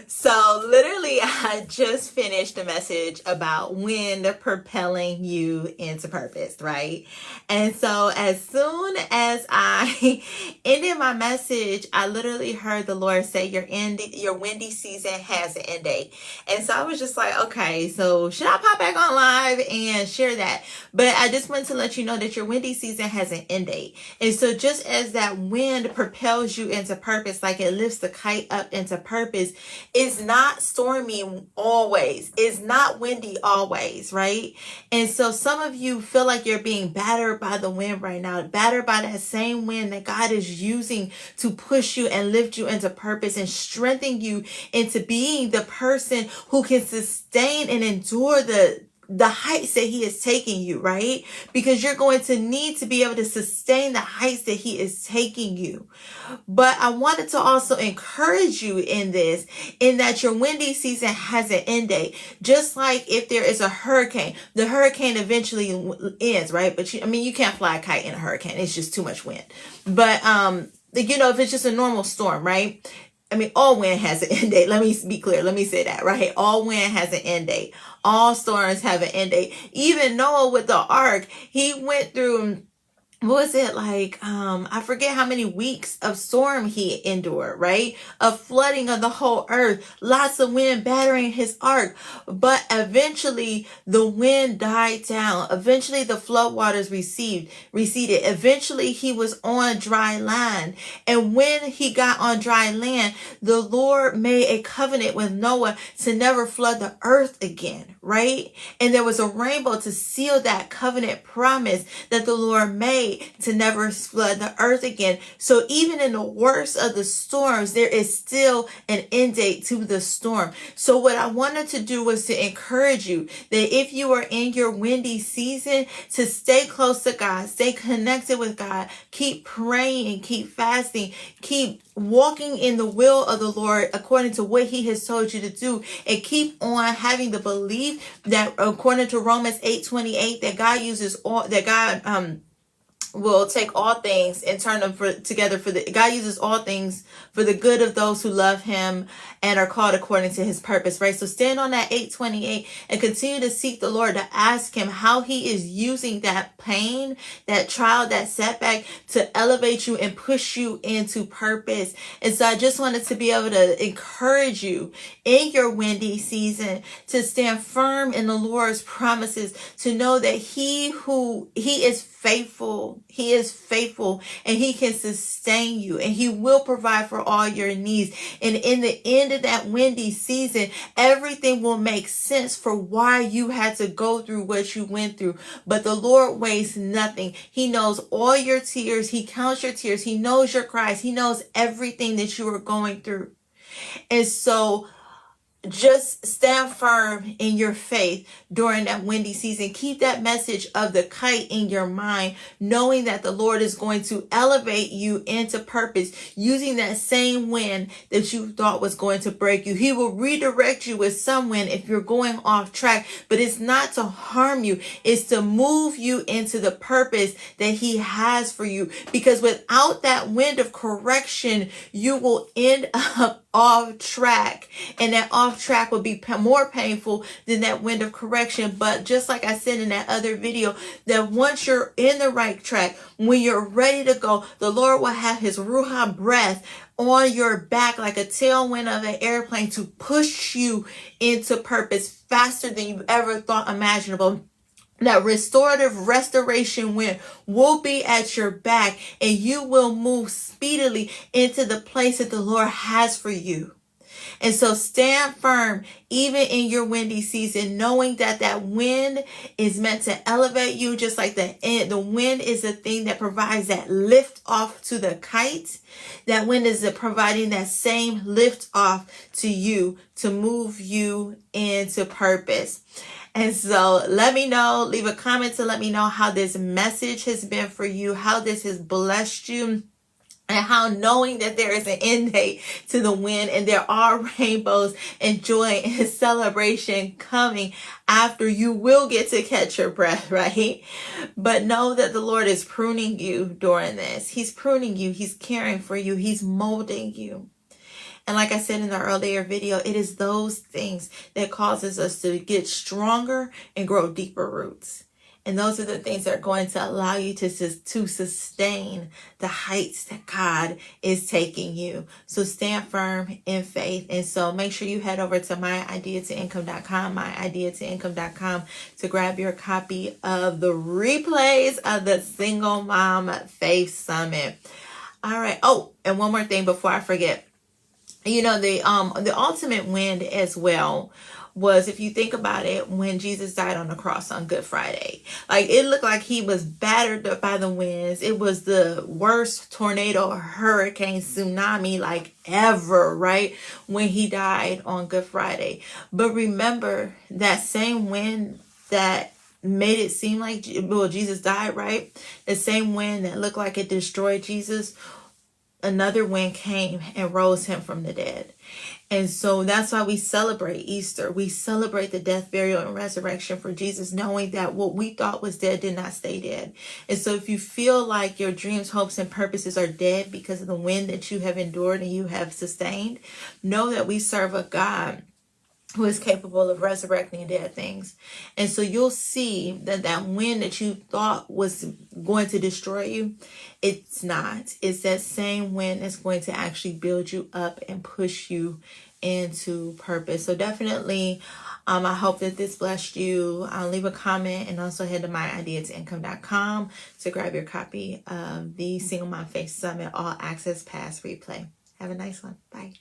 So literally, I just finished a message about wind propelling you into purpose, right? And so as soon as I ended my message, I literally heard the Lord say, your windy season has an end date. And so I was just like, okay, so should I pop back on live and share that? But I just wanted to let you know that your windy season has an end date. And so just as that wind propels you into purpose, like it lifts the kite up into purpose, it's not stormy always. It's not windy always, right? And so some of you feel like you're being battered by the wind right now, battered by that same wind that God is using to push you and lift you into purpose and strengthen you into being the person who can sustain and endure the heights that he is taking you, right? Because you're going to need to be able to sustain the heights that he is taking you. But I wanted to also encourage you in this, in that your windy season has an end date. Just like if there is a hurricane, the hurricane eventually ends, right? But you can't fly a kite in a hurricane. It's just too much wind. But, if it's just a normal storm, right? All wind has an end date. Let me be clear. Let me say that, right? All wind has an end date. All storms have an end date. Even Noah with the ark, he went through, what was it like? I forget how many weeks of storm he endured, right? Of flooding of the whole earth, lots of wind battering his ark. But eventually the wind died down. Eventually the floodwaters receded. Eventually he was on dry land. And when he got on dry land, the Lord made a covenant with Noah to never flood the earth again, right? And there was a rainbow to seal that covenant promise that the Lord made to never flood the earth again. So even in the worst of the storms, there is still an end date to the storm. So what I wanted to do was to encourage you that if you are in your windy season, to stay close to God, stay connected with God, keep praying and keep fasting, keep walking in the will of the Lord according to what he has told you to do, and keep on having the belief that according to Romans 8:28, that God uses all, that God will take all things and turn them together for the, God uses all things for the good of those who love him and are called according to his purpose, right? So stand on that 8:28 and continue to seek the Lord, to ask him how he is using that pain, that trial, that setback to elevate you and push you into purpose. And so I just wanted to be able to encourage you in your windy season to stand firm in the Lord's promises, to know that he is faithful. He is faithful and he can sustain you and he will provide for all your needs. And in the end of that windy season, everything will make sense for why you had to go through what you went through. But the Lord wastes nothing. He knows all your tears. He counts your tears. He knows your cries. He knows everything that you are going through. And so just stand firm in your faith during that windy season. Keep that message of the kite in your mind, knowing that the Lord is going to elevate you into purpose using that same wind that you thought was going to break you. He will redirect you with some wind if you're going off track, but it's not to harm you. It's to move you into the purpose that he has for you. Because without that wind of correction, you will end up off track, and that off track will be more painful than that wind of correction. But just like I said in that other video, that once you're in the right track, when you're ready to go, the Lord will have his Ruach breath on your back like a tailwind of an airplane to push you into purpose faster than you ever thought imaginable. That restoration wind will be at your back, and you will move speedily into the place that the Lord has for you. And so stand firm even in your windy season, knowing that that wind is meant to elevate you, just like the wind is the thing that provides that lift off to the kite. That wind is providing that same lift off to you to move you into purpose. And so let me know, leave a comment to let me know how this message has been for you, how this has blessed you, and how knowing that there is an end date to the wind and there are rainbows and joy and celebration coming after, you will get to catch your breath, right? But know that the Lord is pruning you during this. He's pruning you. He's caring for you. He's molding you. And like I said in the earlier video, it is those things that causes us to get stronger and grow deeper roots. And those are the things that are going to allow you to sustain the heights that God is taking you. So stand firm in faith. And so make sure you head over to myideatoincome.com, myideatoincome.com to grab your copy of the replays of the Single Mom Faith Summit. All right. Oh, and one more thing before I forget. You know, the ultimate win as well was, if you think about it, when Jesus died on the cross on Good Friday. Like, it looked like he was battered up by the winds. It was the worst tornado, hurricane, tsunami like ever, right? When he died on Good Friday. But remember, that same wind that made it seem like, well, Jesus died, right? The same wind that looked like it destroyed Jesus, another wind came and rose him from the dead. And so that's why we celebrate Easter. We celebrate the death, burial, and resurrection for Jesus, knowing that what we thought was dead did not stay dead. And so if you feel like your dreams, hopes, and purposes are dead because of the wind that you have endured and you have sustained, know that we serve a God who is capable of resurrecting dead things. And so you'll see that that wind that you thought was going to destroy you, it's not. It's that same wind that's going to actually build you up and push you into purpose. So definitely, I hope that this blessed you. Leave a comment and also head to myideatoincome.com to grab your copy of the Single Mom Faith Summit All Access Pass Replay. Have a nice one. Bye.